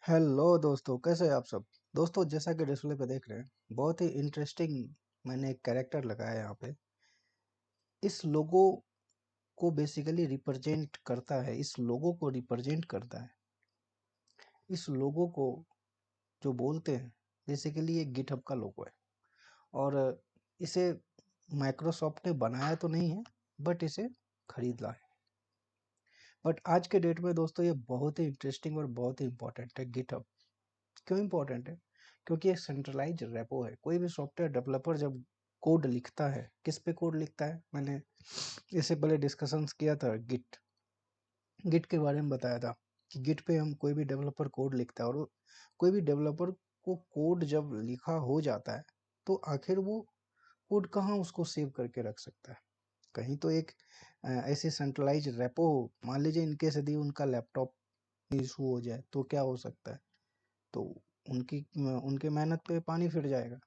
Hello दोस्तों, कैसे हैं आप सब। दोस्तों, जैसा कि डिस्प्ले पे देख रहे हैं, बहुत ही इंटरेस्टिंग मैंने एक कैरेक्टर लगाया है यहाँ पे। इस लोगो को बेसिकली रिप्रेजेंट करता है, इस लोगो को रिप्रेजेंट करता है, इस लोगो को जो बोलते हैं बेसिकली ये गिटहब का लोगो है। और इसे माइक्रोसॉफ्ट ने बनाया तो नहीं है, बट इसे खरीदा है। बट आज के डेट में दोस्तों ये बहुत ही इंटरेस्टिंग और बहुत ही इंपॉर्टेंट है गिटहब। क्यों इम्पोर्टेंट है? क्योंकि एक सेंट्रलाइज रेपो है। कोई भी सॉफ्टवेयर डेवलपर जब कोड लिखता है, किस पे कोड लिखता है, मैंने इससे पहले डिस्कशंस किया था। गिट गिट के बारे में बताया था कि गिट पे हम कोई भी डेवलपर कोड लिखता है, और कोई भी डेवलपर को कोड जब लिखा हो जाता है तो आखिर वो कोड कहाँ उसको सेव करके रख सकता है। कहीं तो एक ऐसी सेंट्रलाइज रेपो हो। मान लीजिए इनकेस यदि उनका लैपटॉप इशू हो जाए तो क्या हो सकता है, तो उनके मेहनत पे पानी फिर जाएगा।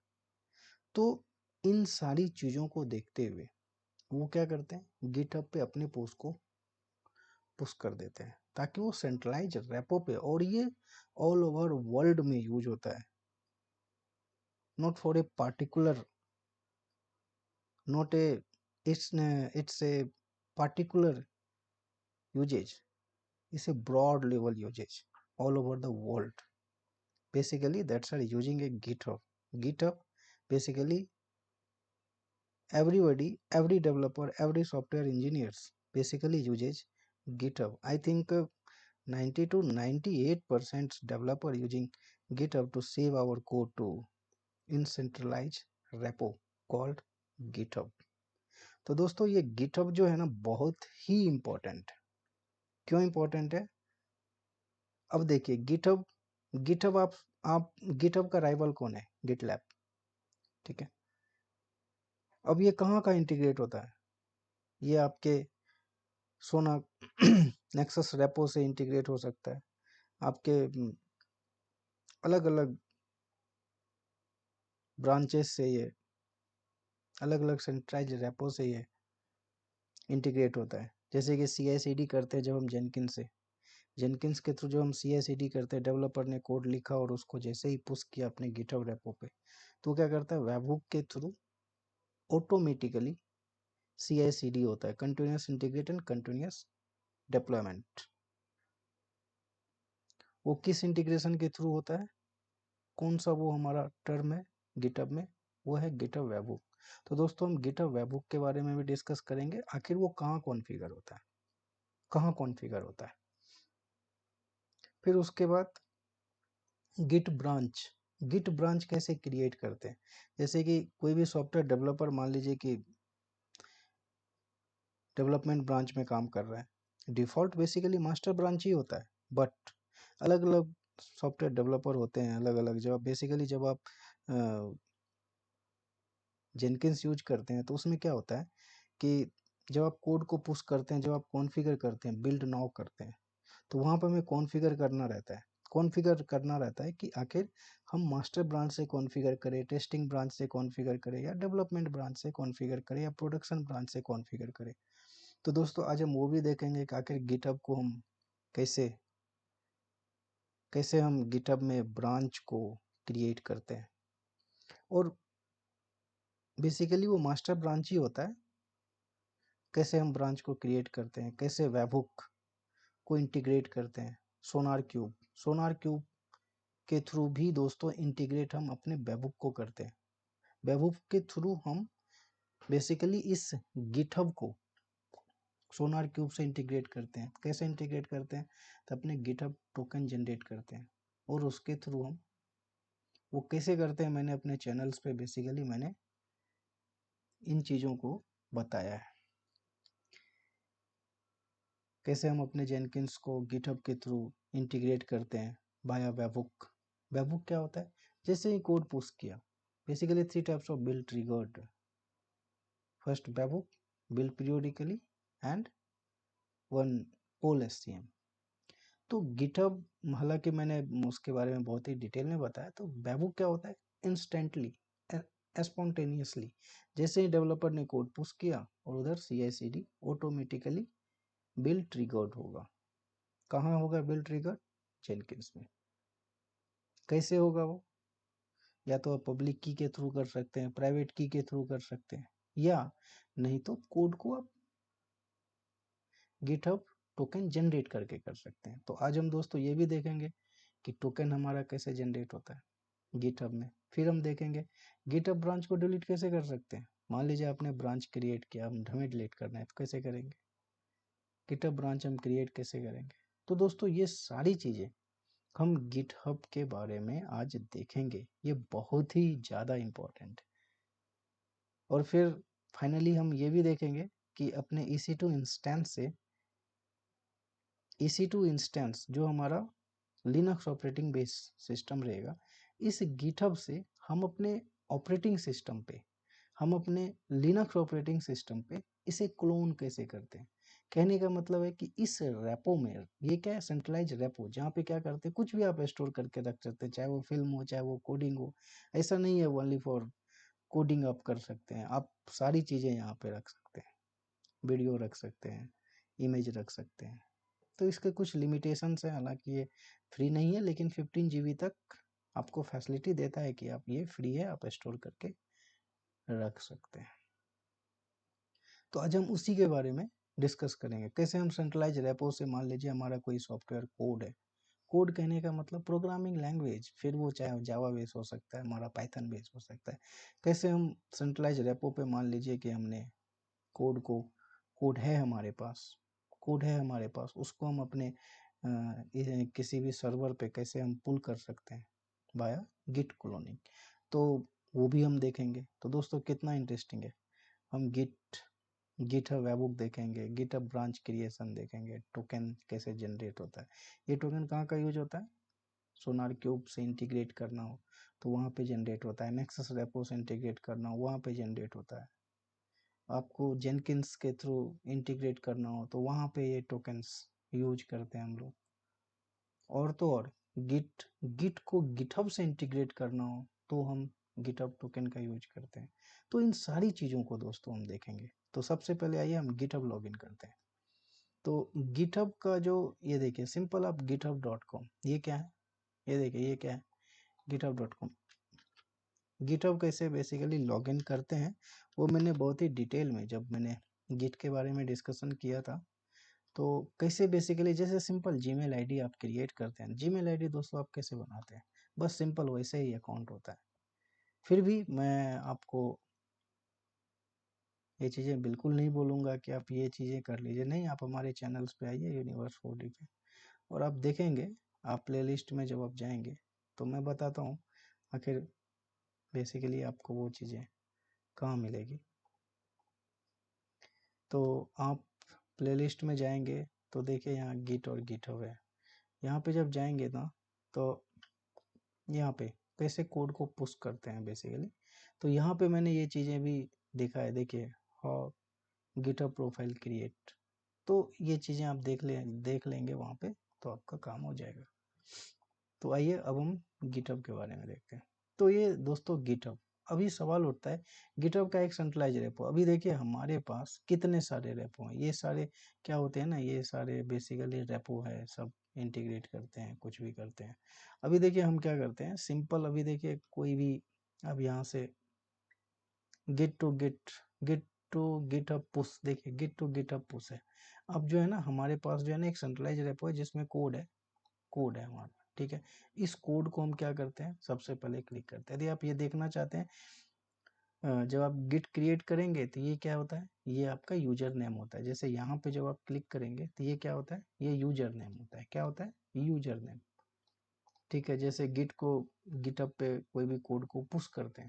तो इन सारी चीज़ों को देखते हुए वो क्या करते हैं, गिटहब पे अपने पोस्ट को पुश कर देते हैं ताकि वो सेंट्रलाइज रेपो पे, और ये ऑल ओवर वर्ल्ड में यूज होता है। Not for a particular, not a it's a particular usage, it's a broad level usage all over the world. Basically that's are using a GitHub basically every developer, every software engineers basically uses GitHub. I think 90 to 98% developer using GitHub to save our code to in centralized repo called GitHub. तो दोस्तों ये GitHub जो है ना, बहुत ही important है। क्यों important है? अब देखिए गिटहब आप GitHub का राइवल कौन है? गिटलैब। ठीक है। अब ये कहाँ का इंटीग्रेट होता है? ये आपके सोना नेक्सस रेपो से इंटीग्रेट हो सकता है, आपके अलग अलग ब्रांचेस से, ये अलग अलग सेंट्रलाइज रेपो से ये इंटीग्रेट होता है। जैसे कि CI/CD करते हैं जब हम जेनकिंस के थ्रू जब हम CI/CD करते हैं, डेवलपर ने कोड लिखा और उसको जैसे ही पुश किया अपने गिटहब रेपो पे, तो क्या करता है, वेबहुक के थ्रू ऑटोमेटिकली CI/CD होता है, continuous integrate and continuous deployment. वो किस इंटीग्रेशन के थ्रू होता है, कौन सा वो हमारा टर्म है गिटहब में? वो है गिटहब वेबहुक। तो दोस्तों हम गिटहब वेबहुक के बारे में भी डिस्कस करेंगे, आखिर वो कहाँ कॉन्फ़िगर होता है, कहाँ कॉन्फ़िगर होता है। फिर उसके बाद गिट ब्रांच कैसे क्रिएट करते हैं। जैसे कि कोई भी सॉफ्टवेयर डेवलपर मान लीजिए कि डेवलपमेंट ब्रांच में काम कर रहा है, डिफ़ॉल्ट बेसिकली मास्टर ब्रांच ही होता है। बट अलग अलग सॉफ्टवेयर डेवलपर होते हैं, अलग अलग। जब आप जेनकिंस यूज करते हैं तो उसमें क्या होता है कि जब आप कोड को पुश करते हैं, जब आप कॉन्फ़िगर करते हैं, बिल्ड नाउ करते हैं, तो वहाँ पर हमें कॉन्फ़िगर करना रहता है कि आखिर हम मास्टर ब्रांच से कॉन्फ़िगर करें, टेस्टिंग ब्रांच से कॉन्फ़िगर करें, या डेवलपमेंट ब्रांच से कॉन्फ़िगर करें, या प्रोडक्शन ब्रांच से कॉन्फ़िगर करें। तो दोस्तों आज हम वो भी देखेंगे कि आखिर गिटहब को हम कैसे कैसे हम गिटहब में ब्रांच को क्रिएट करते हैं। और बेसिकली वो मास्टर ब्रांच ही होता है। कैसे हम ब्रांच को क्रिएट करते हैं, कैसे वेबहुक को इंटीग्रेट करते हैं, सोनार क्यूब के थ्रू भी दोस्तों इंटीग्रेट हम अपने वेबहुक को करते हैं। वेबहुक के थ्रू हम बेसिकली इस गिटहब को सोनार क्यूब से इंटीग्रेट करते हैं। कैसे इंटीग्रेट करते हैं? तो अपने गिटहब टोकन जनरेट करते हैं, और उसके थ्रू हम वो कैसे करते हैं, मैंने अपने चैनल्स पे बेसिकली मैंने इन चीज़ों को बताया है। कैसे हम अपने जेनकिंस को गिटहब के थ्रू इंटीग्रेट करते हैं बाया वेबहुक। वेबहुक क्या होता है? जैसे ही कोड पुश किया, basically 3 types of build triggered. First webhook, build periodically, and one poll SCM। तो गिटहब, हालांकि मैंने उसके बारे में बहुत ही डिटेल में बताया, तो वेबहुक क्या होता है? इंस्टेंटली, स्पॉन्टेनियसली, जैसे ही डेवलपर ने कोड पुश किया और उधर CI/CD ऑटोमेटिकली बिल्ड ट्रिगर्ड होगा। कहाँ होगा बिल्ड ट्रिगर? जेनकिंस में। कैसे होगा वो? या तो आप पब्लिक की के थ्रू कर सकते हैं, प्राइवेट की के थ्रू कर सकते हैं, या नहीं तो कोड को आप गिटहब टोकन जनरेट करके कर सकते हैं। तो आज हम दोस्तों ये भी देखेंगे कि टोकन हमारा कैसे जनरेट होता है गिटहब में। फिर हम देखेंगे गिटहब ब्रांच को डिलीट कैसे कर सकते हैं। मान लीजिए आपने ब्रांच क्रिएट किया, हम हमें डिलीट करना है तो कैसे करेंगे, गिटहब ब्रांच हम क्रिएट कैसे करेंगे। तो दोस्तों ये सारी चीज़ें हम गिटहब के बारे में आज देखेंगे, ये बहुत ही ज़्यादा इम्पोर्टेंट है। और फिर फाइनली हम ये भी देखेंगे कि अपने EC2 इंस्टेंस से, EC2 इंस्टेंस जो हमारा लिनक्स ऑपरेटिंग बेस सिस्टम रहेगा, इस गिटहब से हम अपने ऑपरेटिंग सिस्टम पे, हम अपने लिनक्स ऑपरेटिंग सिस्टम पे इसे क्लोन कैसे करते हैं। कहने का मतलब है कि इस रेपो में, ये क्या है, सेंट्रलाइज रेपो, जहाँ पे क्या करते हैं, कुछ भी आप स्टोर करके रख सकते हैं, चाहे वो फिल्म हो चाहे वो कोडिंग हो। ऐसा नहीं है ओनली फॉर कोडिंग आप कर सकते हैं, आप सारी चीज़ें यहाँ पे रख सकते हैं, वीडियो रख सकते हैं, इमेज रख सकते हैं। तो इसके कुछ लिमिटेशंस हैं, हालांकि ये फ्री नहीं है, लेकिन 15 GB तक आपको फैसिलिटी देता है कि आप ये फ्री है, आप स्टोर करके रख सकते हैं। तो आज हम उसी के बारे में डिस्कस करेंगे, कैसे हम सेंट्रलाइज रेपो से, मान लीजिए हमारा कोई सॉफ्टवेयर कोड है, कोड कहने का मतलब प्रोग्रामिंग लैंग्वेज, फिर वो चाहे जावा बेस हो सकता है, हमारा पाइथन बेस हो सकता है, कैसे हम सेंट्रलाइज रेपो पे, मान लीजिए कि हमने कोड को, कोड है हमारे पास, कोड है हमारे पास, उसको हम अपने किसी भी सर्वर पे कैसे हम पुल कर सकते हैं बाया गिट क्लोनिंग। तो वो भी हम देखेंगे। तो दोस्तों कितना इंटरेस्टिंग है, हम गिटहब वेबबुक देखेंगे, गिटहब ब्रांच क्रिएशन देखेंगे, टोकन कैसे जनरेट होता है। ये टोकन कहाँ का यूज होता है, सोनार क्यूब से इंटीग्रेट करना हो तो वहाँ पे जनरेट होता है, नेक्सस रेपो से इंटीग्रेट करना हो वहाँ पे जनरेट होता है, आपको जेनकिंस के थ्रू इंटीग्रेट करना हो तो वहाँ पे ये टोकन्स यूज करते हैं हम लोग। और तो और गिट गिट को गिटहब से इंटीग्रेट करना हो तो हम गिटहब टोकन का यूज करते हैं। तो इन सारी चीज़ों को दोस्तों हम देखेंगे। तो सबसे पहले आइए हम गिटहब लॉगिन करते हैं। तो गिटहब का जो, ये देखिए सिंपल, आप github.com, ये क्या है, ये देखिए ये क्या है, github.com। गिटहब कैसे बेसिकली लॉगिन करते हैं वो मैंने बहुत ही डिटेल में, जब मैंने गिट के बारे में डिस्कशन किया था, तो कैसे बेसिकली, जैसे सिंपल जीमेल आईडी आप क्रिएट करते हैं, जीमेल आईडी दोस्तों आप कैसे बनाते हैं, बस सिंपल वैसे ही अकाउंट होता है। फिर भी मैं आपको ये चीज़ें बिल्कुल नहीं बोलूँगा कि आप ये चीज़ें कर लीजिए, नहीं, आप हमारे चैनल्स पे आइए यूनिवर्स 4D पे, और आप देखेंगे, आप प्लेलिस्ट में जब आप जाएंगे तो मैं बताता हूँ आखिर बेसिकली आपको वो चीज़ें कहाँ मिलेगी। तो आप प्लेलिस्ट में जाएंगे तो देखिए यहाँ गिट और गिटहब है, यहाँ पे जब जाएंगे ना तो यहाँ पे कैसे कोड को पुश करते हैं बेसिकली, तो यहाँ पे मैंने ये चीज़ें भी देखा है, देखिए हाउ गिटहब प्रोफाइल क्रिएट, तो ये चीज़ें आप देख लेंगे वहाँ पे, तो आपका काम हो जाएगा। तो आइए अब हम गिटहब के बारे में देखते हैं। तो ये दोस्तों गिटहब, अभी सवाल उठता है गिटहब का एक सेंट्रलाइज रेपो, अभी देखिए हमारे पास कितने सारे रेपो हैं, ये सारे क्या होते हैं ना, ये सारे बेसिकली रेपो है, सब इंटीग्रेट करते हैं, कुछ भी करते हैं। अभी देखिए हम क्या करते हैं सिंपल, अभी देखिए कोई भी, अब यहाँ से गिट टू गिटहब पुश, देखिए गिट टू गिटहब पुश है। अब जो है ना हमारे पास जो है ना एक सेंट्रलाइज रेपो है जिसमें कोड है हमारा, ठीक है। इस कोड को हम क्या करते हैं, सबसे पहले क्लिक करते हैं, यदि आप ये देखना चाहते हैं, जब आप गिट क्रिएट करेंगे तो ये क्या होता है, ये आपका यूजर नेम होता है। जैसे यहाँ पे जब आप क्लिक करेंगे तो ये क्या होता है, ये यूजर नेम होता है, क्या होता है, यूजर नेम, ठीक है। जैसे गिट को, गिटहब पे कोई भी कोड को पुश करते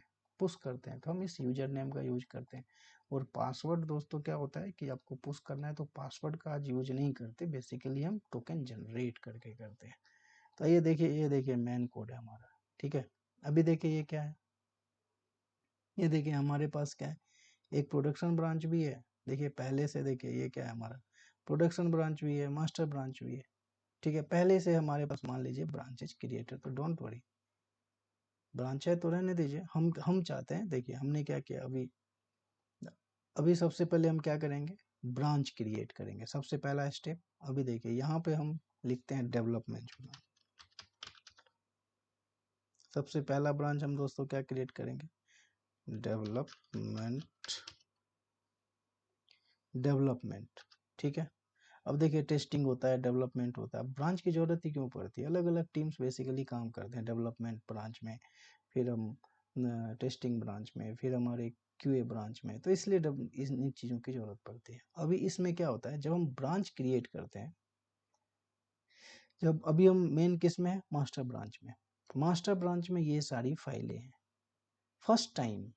हैं तो हम इस यूजर नेम का यूज करते हैं। और पासवर्ड दोस्तों क्या होता है कि आपको पुश करना है तो पासवर्ड का आज यूज नहीं करते, बेसिकली हम टोकन जनरेट करके करते हैं। तो ये देखिए मेन कोड है हमारा, ठीक है। अभी देखिए ये क्या है, ये देखिए हमारे पास क्या है, एक प्रोडक्शन ब्रांच भी है, देखिए पहले से, देखिए ये क्या है हमारा, प्रोडक्शन ब्रांच भी है, मास्टर ब्रांच भी है, ठीक है। पहले से हमारे पास मान लीजिए ब्रांचेज क्रिएटेड, तो डोंट वरी, ब्रांच है तो रहने दीजिए। हम चाहते हैं, देखिए हमने क्या किया, अभी अभी सबसे पहले हम क्या करेंगे, ब्रांच क्रिएट करेंगे, सबसे पहला स्टेप। अभी देखिए यहाँ पे हम लिखते हैं डेवलपमेंट, सबसे पहला ब्रांच हम दोस्तों क्या क्रिएट करेंगे, डेवलपमेंट। ठीक है, अब देखिए टेस्टिंग होता है, डेवलपमेंट होता है, ब्रांच की जरूरत ही क्यों पड़ती है, अलग अलग टीम्स बेसिकली काम करते हैं डेवलपमेंट ब्रांच में, फिर हम टेस्टिंग ब्रांच में, फिर हमारे क्यूए ब्रांच में, तो इसलिए इन चीज़ों की जरूरत पड़ती है। अभी इसमें क्या होता है, जब हम ब्रांच क्रिएट करते हैं, जब अभी हम मेन किस में है, मास्टर ब्रांच में, मास्टर ब्रांच में ये सारी फाइलें हैं। फर्स्ट टाइम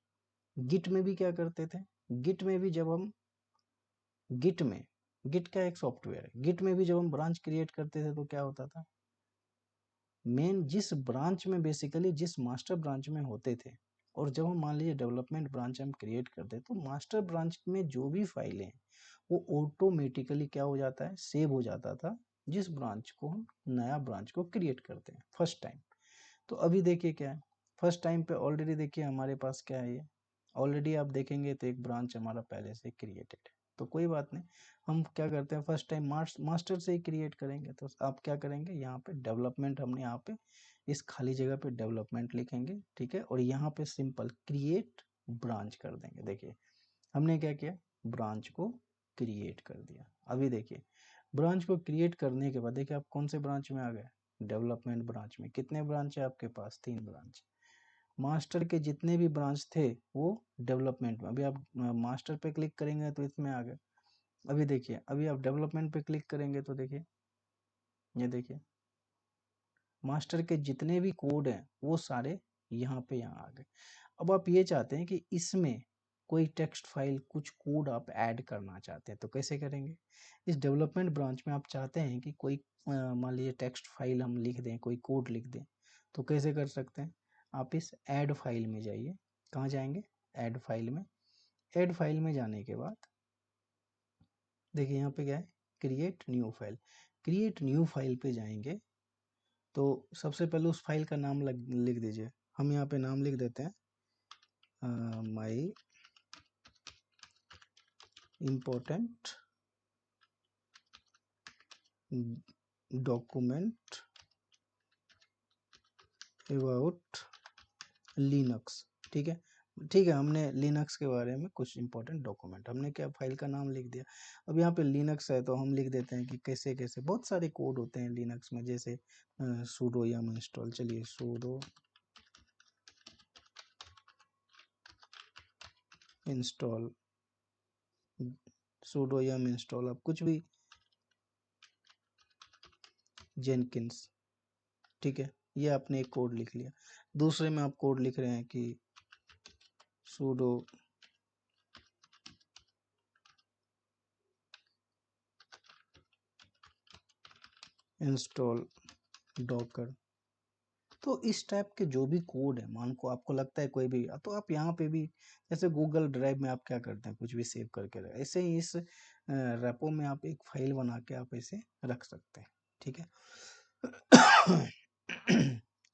गिट में भी क्या करते थे, गिट में भी जब हम गिट का एक सॉफ्टवेयर है, गिट में भी जब हम ब्रांच क्रिएट करते थे तो क्या होता था, मेन जिस ब्रांच में बेसिकली जिस मास्टर ब्रांच में होते थे, और जब हम मान लीजिए डेवलपमेंट ब्रांच हम क्रिएट करते तो मास्टर ब्रांच में जो भी फाइलें हैं वो ऑटोमेटिकली क्या हो जाता है, सेव हो जाता था जिस ब्रांच को हम नया ब्रांच को क्रिएट करते हैं फर्स्ट टाइम। तो अभी देखिए क्या है, फर्स्ट टाइम पे ऑलरेडी देखिए हमारे पास क्या है, ये ऑलरेडी आप देखेंगे तो एक ब्रांच हमारा पहले से क्रिएटेड है, तो कोई बात नहीं, हम क्या करते हैं फर्स्ट टाइम मास्टर से ही क्रिएट करेंगे। तो आप क्या करेंगे, यहाँ पे डेवलपमेंट, हमने यहाँ पे इस खाली जगह पे डेवलपमेंट लिखेंगे, ठीक है, और यहाँ पे सिंपल क्रिएट ब्रांच कर देंगे। देखिए हमने क्या किया, ब्रांच को क्रिएट कर दिया। अभी देखिए ब्रांच को क्रिएट करने के बाद देखिए आप कौन से ब्रांच में आ गए, डेवलपमेंट ब्रांच में। कितने ब्रांच है आपके पास, 3 ब्रांच। मास्टर के जितने भी ब्रांच थे वो डेवलपमेंट में, अभी आप मास्टर पे क्लिक करेंगे तो इसमें आ गए। अभी देखिए अभी आप डेवलपमेंट पे क्लिक करेंगे तो देखिए, ये देखिए मास्टर के जितने भी कोड हैं वो सारे यहाँ पे यहाँ आ गए। अब आप ये चाहते हैं कि इसमें कोई टेक्स्ट फाइल, कुछ कोड आप ऐड करना चाहते हैं तो कैसे करेंगे, इस डेवलपमेंट ब्रांच में आप चाहते हैं कि कोई मान लीजिए टेक्स्ट फाइल हम लिख दें, कोई कोड लिख दें, तो कैसे कर सकते हैं, आप इस ऐड फाइल में जाइए। कहाँ जाएंगे, ऐड फाइल में। ऐड फाइल में जाने के बाद देखिए यहाँ पे क्या है, create new file. Create new file पे जाएंगे तो सबसे पहले उस फाइल का नाम लिख दीजिए। हम यहाँ पे नाम लिख देते हैं माई इम्पोर्टेंट डॉक्यूमेंट अबाउट लिनक्स। ठीक है, ठीक है, हमने लिनक्स के बारे में कुछ इंपॉर्टेंट डॉक्यूमेंट, हमने क्या फाइल का नाम लिख दिया। अब यहाँ पे लिनक्स है तो हम लिख देते हैं कि कैसे कैसे, बहुत सारे कोड होते हैं लिनक्स में, जैसे sudo yum इंस्टॉल, चलिए sudo install, sudo yum install, आप कुछ भी, जेनकिंस। ठीक है, ये आपने एक कोड लिख लिया। दूसरे में आप कोड लिख रहे हैं कि sudo इंस्टॉल डॉकर। तो इस टाइप के जो भी कोड है, मान को आपको लगता है कोई भी, तो आप यहाँ पे भी, जैसे गूगल ड्राइव में आप क्या करते हैं, कुछ भी सेव करके रख, ऐसे ही इस रेपो में आप एक फाइल बना के आप इसे रख सकते हैं। ठीक है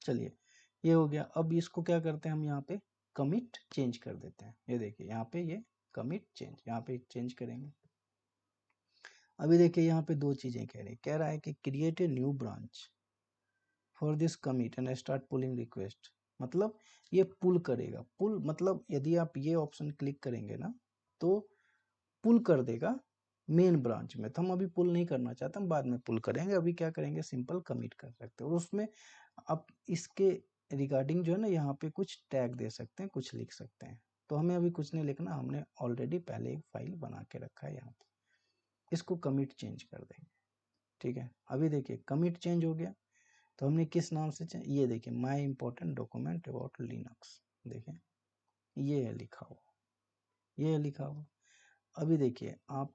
चलिए ये हो गया। अब इसको क्या करते हैं, हम यहाँ पे कमिट चेंज कर देते हैं। ये देखिए यहाँ पे ये कमिट चेंज, यहाँ पे चेंज करेंगे। अभी देखिए यहाँ पे दो चीजें कह रही, कह रहा है कि create a new branch for this commit and start pulling request. मतलब ये पुल करेगा, पुल मतलब यदि आप ये ऑप्शन क्लिक करेंगे ना तो पुल कर देगा मेन ब्रांच में। तो हम अभी पुल नहीं करना चाहते, हम बाद में पुल करेंगे, अभी क्या करेंगे, सिंपल कमिट कर सकते हैं। और उसमें आप इसके रिगार्डिंग जो है ना यहाँ पे कुछ टैग दे सकते हैं, कुछ लिख सकते हैं। तो हमें अभी कुछ नहीं लिखना, हमने ऑलरेडी पहले एक फाइल बना के रखा है यहाँ पे, इसको कमिट चेंज कर देंगे। ठीक है, अभी देखिए कमिट चेंज हो गया। तो हमने किस नाम से चेंज, ये देखिए माई इंपॉर्टेंट डॉक्यूमेंट अबाउट लिनक्स, देखें ये है लिखा हुआ, ये है लिखा हुआ। अभी देखिए आप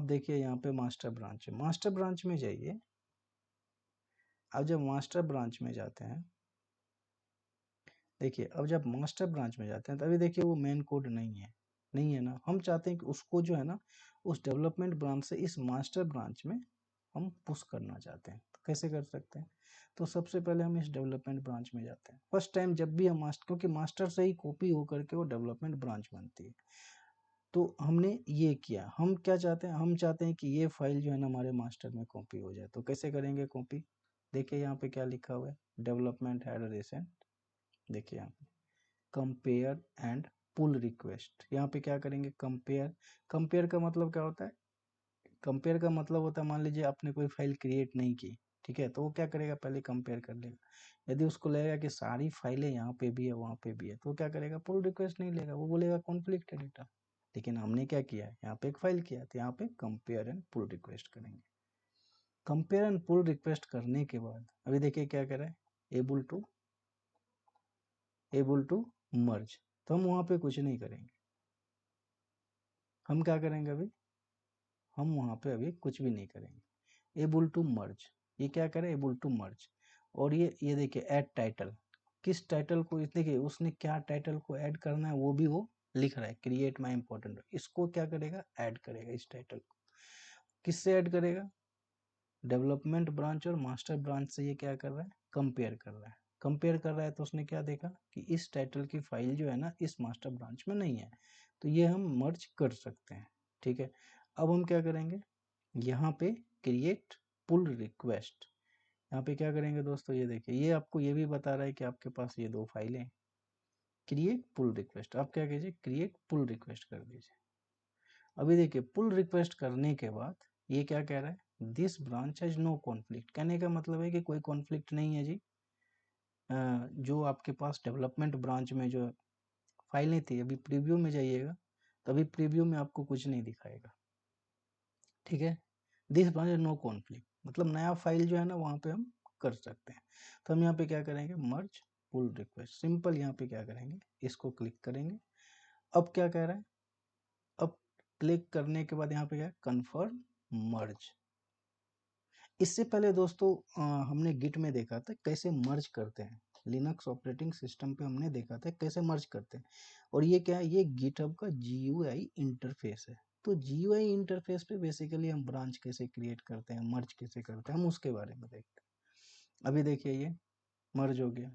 देखिए यहाँ पे मास्टर ब्रांच है, मास्टर ब्रांच में जाइए। अब जब मास्टर ब्रांच में जाते हैं, देखिए अब जब मास्टर ब्रांच में जाते हैं तो अभी देखिए वो मेन कोड नहीं है ना, हम चाहते हैं कि उसको जो है ना उस डेवलपमेंट ब्रांच से इस मास्टर ब्रांच में हम पुश करना चाहते हैं। तो कैसे कर सकते हैं, तो सबसे पहले हम इस डेवलपमेंट ब्रांच में जाते हैं। फर्स्ट टाइम जब भी हम मास्टर, क्योंकि मास्टर से ही कॉपी होकर के वो डेवलपमेंट ब्रांच बनती है, तो हमने ये किया। हम क्या चाहते हैं, हम चाहते हैं कि ये फाइल जो है ना हमारे मास्टर में कॉपी हो जाए। तो कैसे करेंगे कॉपी, देखिए यहाँ पे क्या लिखा हुआ है, डेवलपमेंट हैड रिसेंट, देखिए यहाँ पे कंपेयर एंड पुल रिक्वेस्ट। यहाँ पे क्या करेंगे, कंपेयर। कंपेयर का मतलब क्या होता है, कंपेयर का मतलब होता है मान लीजिए आपने कोई फाइल क्रिएट नहीं की, ठीक है, तो वो क्या करेगा, पहले कंपेयर कर लेगा। यदि उसको लगेगा कि सारी फाइलें यहाँ पे भी है वहाँ पे भी है, तो क्या करेगा, पुल रिक्वेस्ट नहीं लेगा, वो बोलेगा कॉन्फ्लिक्ट है डेटा। लेकिन हमने क्या किया है, यहाँ पे एक फाइल किया, तो यहाँ पे कंपेयर एंड पुल रिक्वेस्ट करेंगे। कंपेयर एंड पुल रिक्वेस्ट करने के बाद अभी देखिए क्या कर रहा है, एबल टू मर्ज। तो हम वहाँ पे कुछ नहीं करेंगे, हम क्या करेंगे अभी, हम वहाँ पे अभी कुछ भी नहीं करेंगे। एबल टू मर्ज, ये क्या करे, एबल टू मर्ज। और ये देखिए ऐड टाइटल, किस टाइटल को, इस देखिए उसने क्या टाइटल को ऐड करना है वो भी वो लिख रहा है, क्रिएट माई इंपॉर्टेंट, इसको क्या करेगा, ऐड करेगा इस टाइटल को। किससे ऐड करेगा, डेवलपमेंट ब्रांच और मास्टर ब्रांच से ये क्या कर रहा है, कंपेयर कर रहा है। कंपेयर कर रहा है तो उसने क्या देखा कि इस टाइटल की फाइल जो है ना इस मास्टर ब्रांच में नहीं है, तो ये हम मर्ज कर सकते हैं, ठीक है। अब हम क्या करेंगे, यहाँ पे क्रिएट पुल रिक्वेस्ट, यहाँ पे क्या करेंगे दोस्तों, ये देखिए ये आपको ये भी बता रहा है कि आपके पास ये दो फाइलें हैं। क्रिएट पुल रिक्वेस्ट, आप क्या कीजिए, क्रिएट पुल रिक्वेस्ट कर दीजिए। अभी देखिए पुल रिक्वेस्ट करने के बाद ये क्या कह रहा है, this branch has no conflict. कहने का मतलब है कि कोई कॉन्फ्लिक्ट नहीं है जी। जो आपके पास डेवलपमेंट ब्रांच में जो फाइलें थी, अभी प्रीव्यू में जाइएगा तो अभी प्रीव्यू में आपको कुछ नहीं दिखाएगा, ठीक है। This branch has no conflict मतलब नया फाइल जो है ना वहाँ पे हम कर सकते हैं। तो हम यहाँ पे क्या करेंगे, मर्ज पुल रिक्वेस्ट, सिंपल यहाँ पे क्या करेंगे, इसको क्लिक करेंगे। अब क्या कह रहा है, अब क्लिक करने के बाद यहाँ पे क्या है, कन्फर्म मर्ज। इससे पहले दोस्तों हमने गिट में देखा था कैसे मर्ज करते हैं, लिनक्स ऑपरेटिंग सिस्टम पे हमने देखा था कैसे मर्ज करते हैं। और ये क्या है, ये गिटहब का GUI इंटरफेस है। तो GUI इंटरफेस पे बेसिकली हम ब्रांच कैसे क्रिएट करते हैं, मर्ज कैसे करते हैं, हम उसके बारे में देखते हैं। अभी देखिए ये मर्ज हो गया,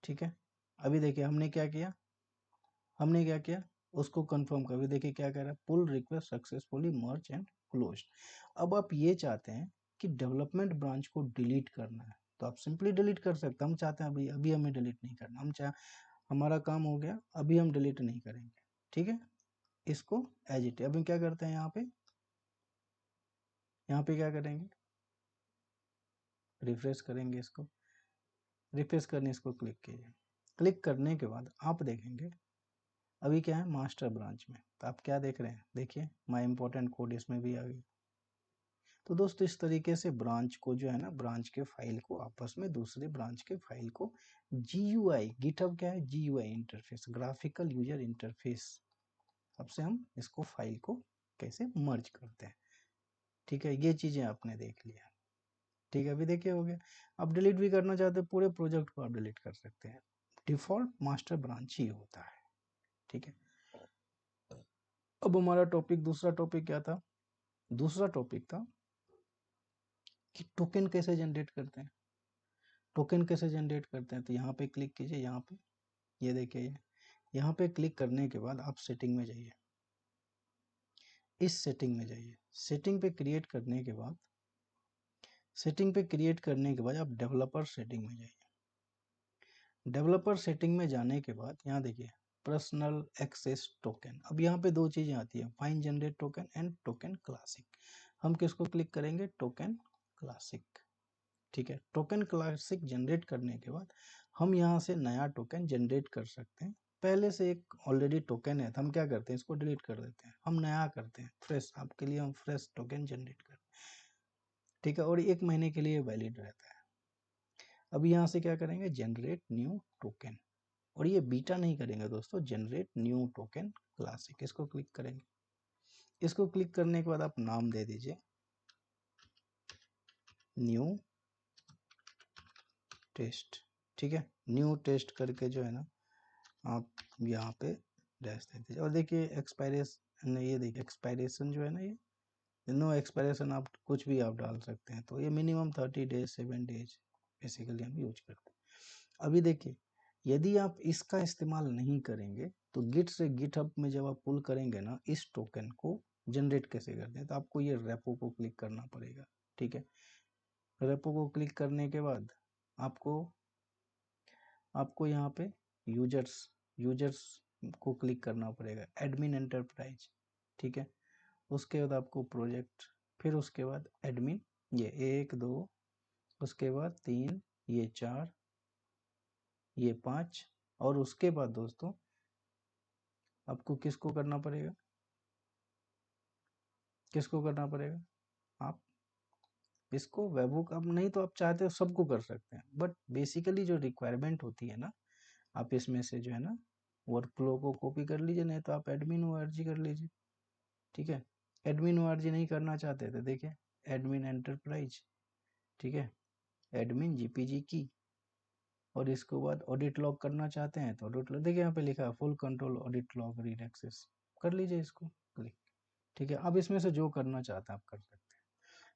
ठीक है। अभी देखिए हमने क्या किया, उसको कंफर्म कर, अभी देखिए क्या कह रहा है, pull request successfully merge and closed. अब आप ये चाहते हैं कि डेवलपमेंट ब्रांच को डिलीट करना है, तो आप सिंपली डिलीट कर सकते हैं। हम चाहते हैं अभी अभी हमें डिलीट नहीं करना, हम चाहे हमारा काम हो गया, अभी हम डिलीट नहीं करेंगे, ठीक है। इसको एज इट, अभी क्या करते हैं, यहाँ पे क्या करेंगे, रिफ्रेश करेंगे इसको, रिफ्रेश करने इसको क्लिक कीजिए। क्लिक करने के बाद आप देखेंगे अभी क्या है, मास्टर ब्रांच में, तो आप क्या देख रहे हैं, देखिए माई इंपॉर्टेंट कोड इसमें भी आ गई। तो दोस्तों इस तरीके से ब्रांच को जो है ना, ब्रांच के फाइल को आपस में दूसरे ब्रांच के फाइल को GUI, गिटहब क्या है, GUI interface, graphical user interface, अब से हम इसको फाइल को कैसे मर्ज करते हैं, ठीक है। ये चीजें आपने देख लिया, ठीक है। अभी देखिए हो गया। आप डिलीट भी करना चाहते हैं, पूरे प्रोजेक्ट को आप डिलीट कर सकते हैं, डिफॉल्ट मास्टर ब्रांच ही होता है, ठीक है। अब हमारा टॉपिक, दूसरा टॉपिक क्या था, दूसरा टॉपिक था कि टोकन कैसे जनरेट करते हैं। टोकन कैसे जनरेट करते हैं, तो यहाँ पे क्लिक कीजिए, यहाँ पे ये देखिए यहाँ पे क्लिक करने के बाद आप सेटिंग में जाइए, इस सेटिंग में जाइए, सेटिंग पे क्रिएट करने के बाद, सेटिंग पे क्रिएट करने के बाद आप डेवलपर सेटिंग में जाइए। डेवलपर सेटिंग में जाने के बाद यहाँ देखिए पर्सनल एक्सेस टोकन, अब यहाँ पे दो चीजें आती है, fine generate token and token classic. हम किसको क्लिक करेंगे, टोकन क्लासिक, ठीक है। टोकन क्लासिक जनरेट करने के बाद हम यहाँ से नया टोकन जनरेट कर सकते हैं। पहले से एक ऑलरेडी टोकन है तो हम क्या करते हैं, इसको डिलीट कर देते हैं, हम नया करते हैं फ्रेश, आपके लिए हम फ्रेश टोकन जनरेट करते हैं, ठीक है। और 1 महीने के लिए वैलिड रहता है। अब यहाँ से क्या करेंगे, जनरेट न्यू टोकन, और ये बीटा नहीं करेंगे दोस्तों, जनरेट न्यू टोकन क्लासिक, इसको क्लिक करेंगे। इसको क्लिक करने के बाद आप नाम दे दीजिए न्यू टेस्ट, ठीक है। न्यू टेस्ट करके जो है ना आप यहाँ पे डैश दे दीजिए। और देखिए एक्सपायरेशन, ये देखिए एक्सपायरेशन जो है ना, ये नो एक्सपायरेशन, आप कुछ भी आप डाल सकते हैं। तो ये मिनिमम 30 डेज 7 डेज बेसिकली हम यूज करते हैं। अभी देखिए यदि आप इसका इस्तेमाल नहीं करेंगे तो गिट से गिटहब में जब आप पुल करेंगे ना, इस टोकन को जनरेट कैसे करते हैं, तो आपको ये रेपो को क्लिक करना पड़ेगा, ठीक है। रेपो को क्लिक करने के बाद आपको आपको यहाँ पे यूजर्स को क्लिक करना पड़ेगा, एडमिन एंटरप्राइज, ठीक है। उसके बाद आपको प्रोजेक्ट, फिर उसके बाद एडमिन, ये 1 2, उसके बाद 3, ये 4, ये 5, और उसके बाद दोस्तों आपको किसको करना पड़ेगा, किसको करना पड़ेगा, आप इसको वेबहुक, अब नहीं तो आप चाहते हो सबको कर सकते हैं, बट बेसिकली जो रिक्वायरमेंट होती है ना, आप इसमें से जो है ना वर्क फ्लो को कॉपी कर लीजिए, नहीं तो आप एडमिन ओआरजी कर लीजिए, ठीक है। एडमिन ओआरजी नहीं करना चाहते तो देखिए एडमिन एंटरप्राइज, ठीक है, एडमिन जीपीजी की, और इसके बाद ऑडिट लॉग करना चाहते हैं तो ऑडिट लॉग, देखिए यहाँ पे लिखा है full control audit log read access, कर लीजिए इसको क्लिक, ठीक है। अब इसमें से जो करना चाहते हैं आप कर सकते हैं।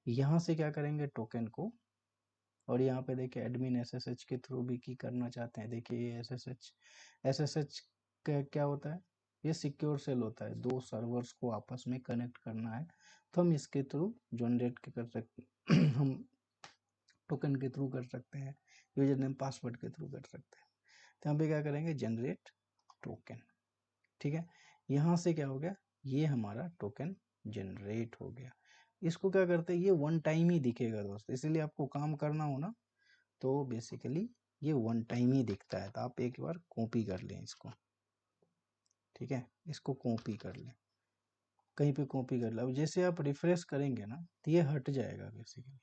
यहाँ से क्या करेंगे, टोकन को, और यहाँ पे देखिए एडमिन एसएसएच के थ्रू भी की करना चाहते हैं, देखिए ये एसएसएच क्या होता है, ये सिक्योर सेल होता है, 2 सर्वर्स को आपस में कनेक्ट करना है, तो हम इसके थ्रू जनरेट कर सकते हम टोकन के थ्रू कर सकते हैं, यूजर नेम पासवर्ड के थ्रू कर सकते हैं। तो यहाँ पे क्या करेंगे, जनरेट टोकन, ठीक है। यहाँ से क्या हो गया, ये हमारा टोकन जनरेट हो गया। इसको क्या करते हैं, ये वन टाइम ही दिखेगा दोस्त, इसीलिए आपको काम करना हो ना तो बेसिकली ये वन टाइम ही दिखता है, तो आप एक बार कॉपी कर लें इसको, ठीक है, इसको कॉपी कर लें, कहीं पे कॉपी कर लें। अब जैसे आप रिफ्रेश करेंगे ना तो ये हट जाएगा, बेसिकली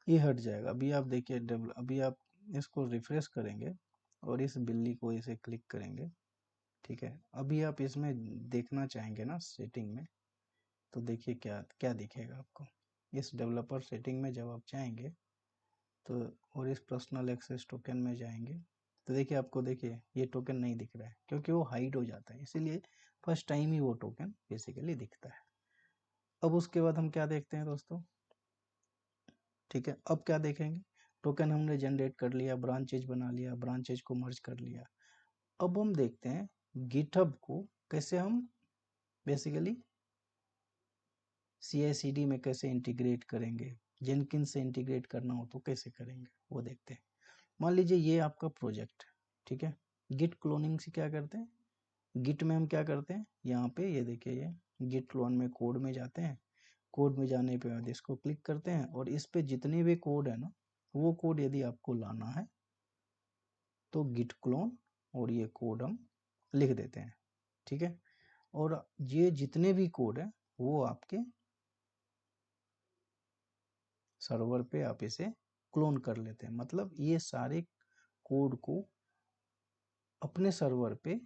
ये हट जाएगा। अभी आप देखिए अभी आप इसको रिफ्रेश करेंगे और इस बिल्ली को इसे क्लिक करेंगे, ठीक है। अभी आप इसमें देखना चाहेंगे ना सेटिंग में, तो देखिए क्या क्या दिखेगा आपको, इस डेवलपर सेटिंग में जब आप जाएंगे तो, और इस पर्सनल एक्सेस टोकन में जाएंगे तो देखिए आपको, देखिए ये टोकन नहीं दिख रहा है क्योंकि वो हाइड हो जाता है, इसीलिए फर्स्ट टाइम ही वो टोकन बेसिकली दिखता है। अब उसके बाद हम क्या देखते हैं दोस्तों, ठीक है, अब क्या देखेंगे, टोकन हमने जनरेट कर लिया, ब्रांचेज बना लिया, ब्रांचेज को मर्ज कर लिया। अब हम देखते हैं गिटहब को कैसे हम बेसिकली CI/CD में कैसे इंटीग्रेट करेंगे, जेनकिंस से इंटीग्रेट करना हो तो कैसे करेंगे वो देखते हैं। मान लीजिए ये आपका प्रोजेक्ट है, ठीक है। गिट क्लोनिंग से क्या करते हैं, गिट में हम क्या करते हैं, यहाँ पे ये देखिए, ये गिट क्लोन में कोड में जाते हैं, कोड में जाने पे बाद इसको क्लिक करते हैं, और इस पे जितने भी कोड है ना, वो कोड यदि आपको लाना है तो गिट क्लोन और ये कोड हम लिख देते हैं, ठीक है। और ये जितने भी कोड है वो आपके सर्वर पे आप इसे क्लोन कर लेते हैं, मतलब ये सारे कोड को अपने सर्वर पे,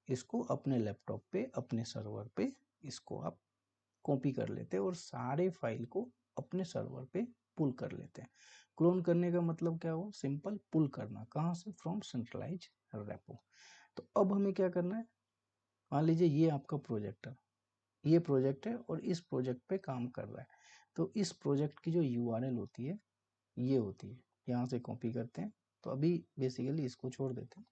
इसको अपने लैपटॉप पे, अपने सर्वर पे इसको आप कॉपी कर लेते हैं और सारे फाइल को अपने सर्वर पे पुल कर लेते हैं। क्लोन करने का मतलब क्या हुआ, सिंपल पुल करना, कहाँ से, फ्रॉम सेंट्रलाइज रेपो। तो अब हमें क्या करना है, मान लीजिए ये आपका प्रोजेक्ट है, ये प्रोजेक्ट है और इस प्रोजेक्ट पे काम कर रहा है, तो इस प्रोजेक्ट की जो यूआरएल होती है ये होती है, यहाँ से कॉपी करते हैं। तो अभी बेसिकली इसको छोड़ देते हैं,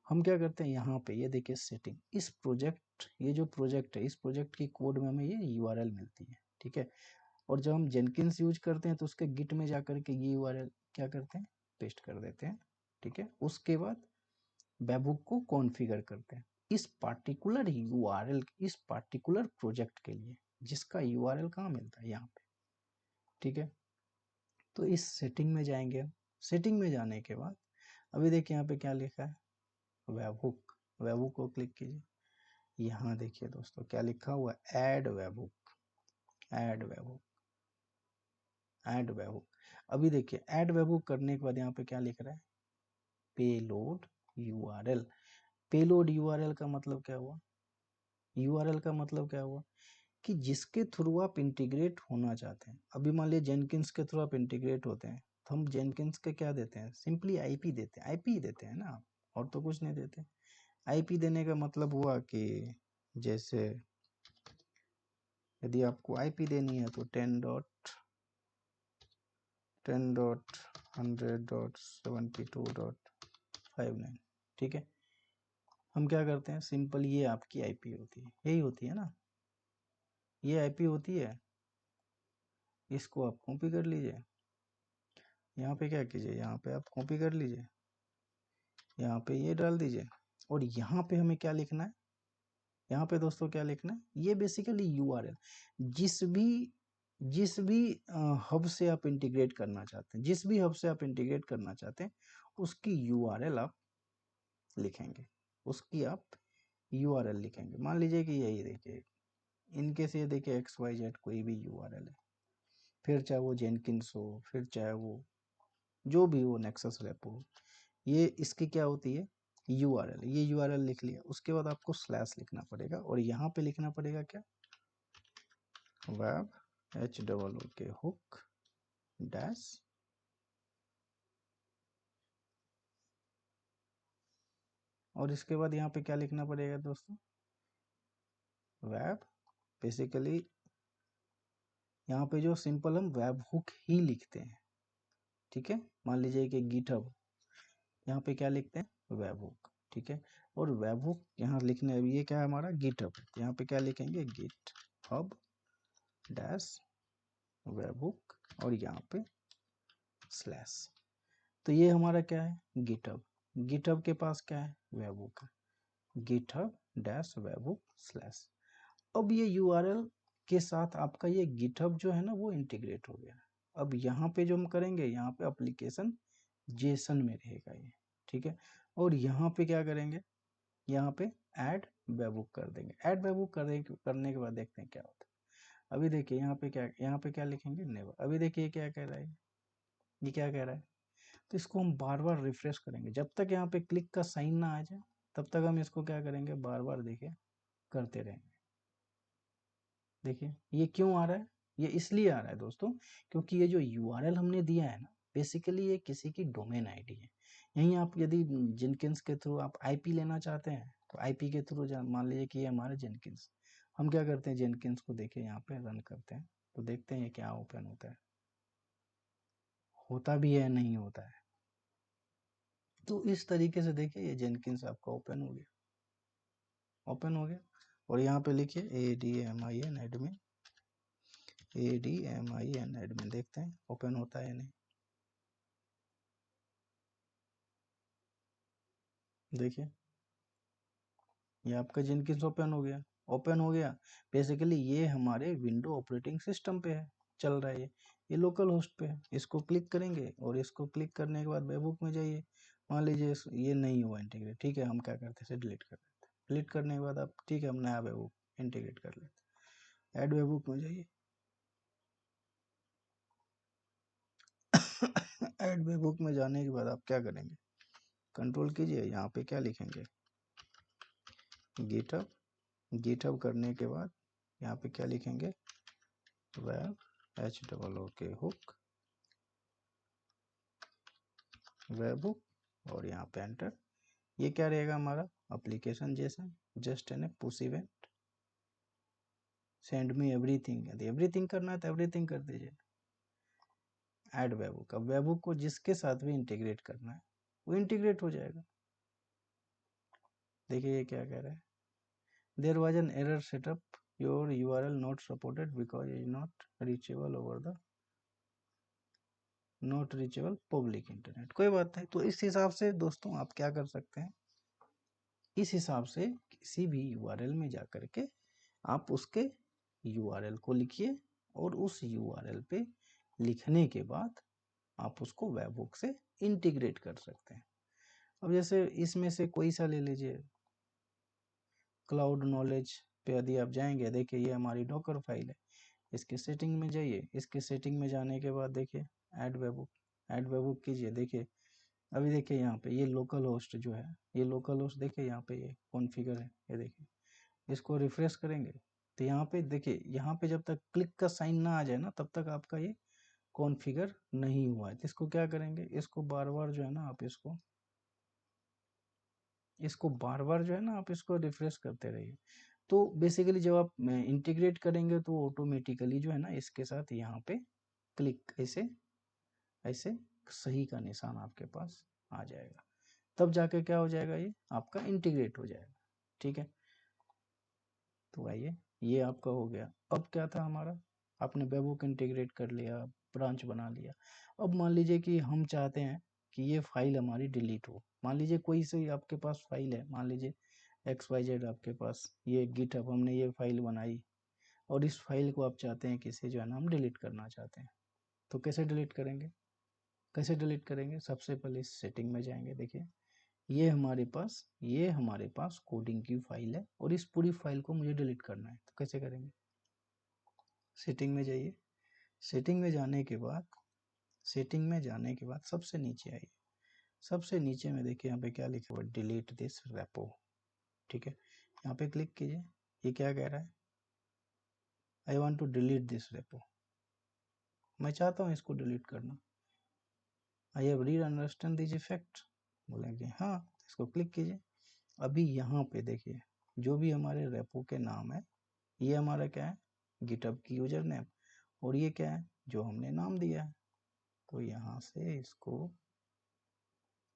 हम क्या करते हैं, यहाँ पे ये देखिए सेटिंग, इस प्रोजेक्ट, ये जो प्रोजेक्ट है इस प्रोजेक्ट की कोड में हमें ये यूआरएल मिलती है, ठीक है। और जब हम जेनकिंस यूज करते हैं तो उसके गिट में जाकर के ये यूआरएल क्या करते हैं, पेस्ट कर देते हैं, ठीक है। उसके बाद वेबहुक को कॉन्फ़िगर करते हैं इस पार्टिकुलर यूआरएल, इस पार्टिकुलर प्रोजेक्ट के लिए, जिसका यूआरएल कहाँ मिलता है, यहाँ पे, ठीक है। तो इस सेटिंग में जाएंगे हम, सेटिंग में जाने के बाद अभी देखिए यहाँ पे क्या लिखा है, वेबहुक, वेबहुक को क्लिक कीजिए, यहाँ देखिए दोस्तों क्या लिखा हुआ है, add webhook, add webhook, add webhook. अभी देखिए ऐड वेबहुक करने के बाद यहाँ पे क्या लिख रहा है, पेलोड यूआरएल। पेलोड यूआरएल का मतलब क्या हुआ, यूआरएल का मतलब क्या हुआ कि जिसके थ्रू आप इंटीग्रेट होना चाहते हैं। अभी मान लीजिए जेनकिंस के थ्रू आप इंटीग्रेट होते हैं तो हम जेनकिंस के क्या देते हैं, सिंपली आईपी देते हैं, आईपी देते हैं ना, और तो कुछ नहीं देते। आईपी देने का मतलब हुआ कि जैसे यदि आपको आईपी देनी है तो 10.100.72.59, ठीक है। हम क्या करते हैं, सिंपल ये आपकी आईपी होती है, यही होती है ना, ये आईपी होती है। इसको आप कॉपी कर लीजिए, यहाँ पे क्या कीजिए, यहाँ पे आप कॉपी कर लीजिए, यहाँ पे ये डाल दीजिए, और यहाँ पे हमें क्या लिखना है, यहाँ पे दोस्तों क्या लिखना है, ये बेसिकली यूआरएल, जिस भी हब से आप इंटीग्रेट करना चाहते हैं, जिस भी हब से आप इंटीग्रेट करना चाहते हैं, उसकी यूआरएल आप लिखेंगे, उसकी आप यूआरएल लिखेंगे। मान लीजिए कि यही देखिए, इनके से देखिए एक्स वाई जेड कोई भी यूआरएल है, फिर चाहे वो जेनकिंस हो, फिर चाहे वो जो भी हो, नेक्सस लैब हो, ये इसकी क्या होती है, यूआरएल। ये यूआरएल लिख लिया, उसके बाद आपको स्लैश लिखना पड़ेगा, और यहाँ पे लिखना पड़ेगा क्या, वेब HOOK हुक डैश, और इसके बाद यहाँ पे क्या लिखना पड़ेगा दोस्तों, वेब, बेसिकली यहाँ पे जो सिंपल हम वेब हुक ही लिखते हैं, ठीक है। मान लीजिए कि गिटहब, यहाँ पे क्या लिखते हैं, वेब हुक, ठीक है। और वेब हुक यहाँ लिखने, अब ये क्या है हमारा गिटहब, तो यहाँ पे क्या लिखेंगे, GitHub dash webhook, और यहाँ पे स्लैश। तो ये हमारा क्या है, गिटहब, गिटहब के पास क्या है, वेब हुक है, GitHub dash web hook slash. अब ये यूआरएल के साथ आपका ये गिटहब जो है ना वो इंटीग्रेट हो गया। अब यहाँ पे जो हम करेंगे, यहाँ पे एप्लीकेशन जेसन में रहेगा ये, ठीक है। और यहाँ पे क्या करेंगे, यहाँ पे ऐड वेबहुक कर देंगे, ऐड वेबहुक करने के बाद देखते हैं क्या होता है। अभी देखिए यहाँ पे क्या लिखेंगे, नेवर। अभी देखिए ये क्या कह रहा है, ये क्या कह रहा है, तो इसको हम बार बार रिफ्रेश करेंगे, जब तक यहाँ पे क्लिक का साइन ना आ जाए तब तक हम इसको क्या करेंगे, बार बार देखिए करते रहेंगे। देखिए ये क्यों आ रहा है, ये इसलिए आ रहा है दोस्तों, क्योंकि ये जो यूआरएल हमने दिया है ना, बेसिकली ये किसी की डोमेन आईडी है। यहीं आप यदि जेनकिंस के थ्रू आप आईपी लेना चाहते हैं, तो आईपी के थ्रू मान लीजिए कि ये हमारे जेनकिंस, हम क्या करते हैं, जेनकिंस को देखिए यहाँ पे रन करते हैं, तो देखते हैं ये क्या ओपन होता है, होता भी है नहीं होता है। तो इस तरीके से देखिए ये जेनकिंस आपका ओपन हो गया, ओपन हो गया। और यहाँ पे लिखिए ADMIN एडमिन, ADMIN एडमिन, देखते हैं ओपन होता है नहीं। देखिए ये आपका जेनकिंस ओपन हो गया, ओपन हो गया। बेसिकली ये हमारे विंडो ऑपरेटिंग सिस्टम पे है, चल रहा है ये लोकल होस्ट पे है। इसको क्लिक करेंगे, और इसको क्लिक करने के बाद वेबहुक में जाइए, मान लीजिए ये नहीं हुआ इंटीग्रेट, ठीक है, हम क्या करते हैं, इसे डिलीट कर देते हैं। डिलीट करने के बाद आप, ठीक है, हम नया वेबहुक इंटीग्रेट कर लेते हैं। ऐड वेबहुक में जाइए, ऐड वेबहुक में जाने के बाद आप क्या करेंगे, कंट्रोल कीजिए, यहाँ पे क्या लिखेंगे, गिटहब, गिटहब करने के बाद यहाँ पे क्या लिखेंगे, web HOOK hook webhook, और यहाँ पे एंटर। ये क्या रहेगा हमारा, application JSON just an a push event, send me everything, यदि एवरीथिंग करना है तो एवरीथिंग कर दीजिए। ऐड वेबहुक, अब वेबहुक को जिसके साथ भी इंटीग्रेट करना है वो इंटीग्रेट हो जाएगा। देखिए ये क्या कह रहा है, there was an error setup, your URL not supported because is not reachable over the not reachable public internet. कोई बात नहीं, तो इस हिसाब से दोस्तों आप क्या कर सकते हैं, इस हिसाब से किसी भी यूआरएल में जा करके आप उसके यूआरएल को लिखिए, और उस यूआरएल पे लिखने के बाद आप उसको वेबहुक से इंटीग्रेट कर सकते हैं। अब जैसे इसमें से कोई सा ले लीजिए, क्लाउड नॉलेज पे यदि आप जाएंगे, देखिए ये हमारी डॉकर फाइल है, इसके सेटिंग में जाइए, इसके सेटिंग में जाने के बाद देखिए ऐड वेबहुक, ऐड वेबहुक कीजिए। देखिए अभी देखिए यहाँ पे ये लोकल होस्ट जो है, ये लोकल होस्ट देखिए यहाँ पे ये कॉन्फ़िगर है, ये देखिए, इसको रिफ्रेश करेंगे तो यहाँ पे देखिए, यहाँ पे जब तक क्लिक का साइन ना आ जाए ना तब तक आपका ये कॉन्फ़िगर नहीं हुआ है। तो इसको क्या करेंगे, इसको बार बार जो है ना आप इसको बार बार जो है ना आप इसको रिफ्रेश करते रहिए। तो बेसिकली जब आप इंटीग्रेट करेंगे तो ऑटोमेटिकली जो है ना इसके साथ यहाँ पे क्लिक ऐसे ऐसे सही का निशान आपके पास आ जाएगा, तब जाके क्या हो जाएगा, ये आपका इंटीग्रेट हो जाएगा, ठीक है। तो आइए, ये आपका हो गया। अब क्या था हमारा, आपने वेबहुक इंटीग्रेट कर लिया, ब्रांच बना लिया। अब मान लीजिए कि हम चाहते हैं कि ये फाइल हमारी डिलीट हो। मान लीजिए कोई सी आपके पास फाइल है, मान लीजिए XYZ आपके पास, ये गिटहब हमने ये फाइल बनाई और इस फाइल को आप चाहते हैं कि इसे जो है ना हम डिलीट करना चाहते हैं। तो कैसे डिलीट करेंगे? कैसे डिलीट करेंगे? सबसे पहले इस सेटिंग में जाएंगे। देखिए ये हमारे पास कोडिंग की फाइल है और इस पूरी फाइल को मुझे डिलीट करना है। तो कैसे करेंगे? सेटिंग में जाइए। सेटिंग में जाने के बाद सबसे नीचे आइए। सबसे नीचे में देखिए यहाँ पे क्या लिखा हुआ है, डिलीट दिस रेपो। ठीक है, यहाँ पे क्लिक कीजिए। ये क्या कह रहा है? I want to delete this repo. मैं चाहता हूँ इसको डिलीट करना। I have read understand this effect, बोलेंगे हाँ, इसको क्लिक कीजिए। अभी यहाँ पे देखिए जो भी हमारे रेपो के नाम है, ये हमारा क्या है? गिटहब की यूजर नेम, और ये क्या है? जो हमने नाम दिया है। तो यहाँ से इसको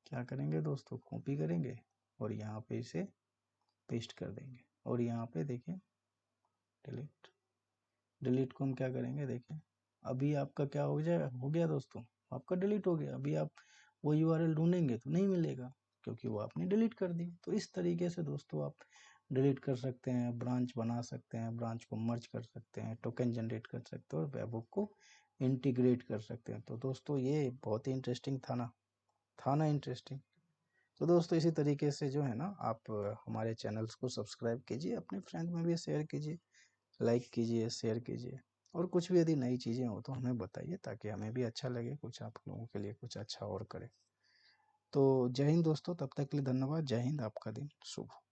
क्या करेंगे दोस्तों? कॉपी करेंगे और यहाँ पे इसे पेस्ट कर देंगे और यहाँ पे देखिए डिलीट। डिलीट को हम क्या करेंगे? देखिए अभी आपका क्या हो जाएगा? हो गया दोस्तों, आपका डिलीट हो गया। अभी आप वो यूआरएल ढूंढेंगे तो नहीं मिलेगा क्योंकि वो आपने डिलीट कर दी। तो इस तरीके से दोस्तों आप डिलीट कर सकते हैं, ब्रांच बना सकते हैं, ब्रांच को मर्ज कर सकते हैं, टोकन जनरेट कर सकते हैं और वेबहुक को इंटीग्रेट कर सकते हैं। तो दोस्तों ये बहुत ही इंटरेस्टिंग था ना इंटरेस्टिंग। तो दोस्तों इसी तरीके से जो है ना आप हमारे चैनल्स को सब्सक्राइब कीजिए, अपने फ्रेंड में भी शेयर कीजिए, लाइक कीजिए, शेयर कीजिए, और कुछ भी यदि नई चीज़ें हो तो हमें बताइए ताकि हमें भी अच्छा लगे, कुछ आप लोगों के लिए कुछ अच्छा और करें। तो जय हिंद दोस्तों, तब तक के लिए धन्यवाद। जय हिंद, आपका दिन शुभ हो।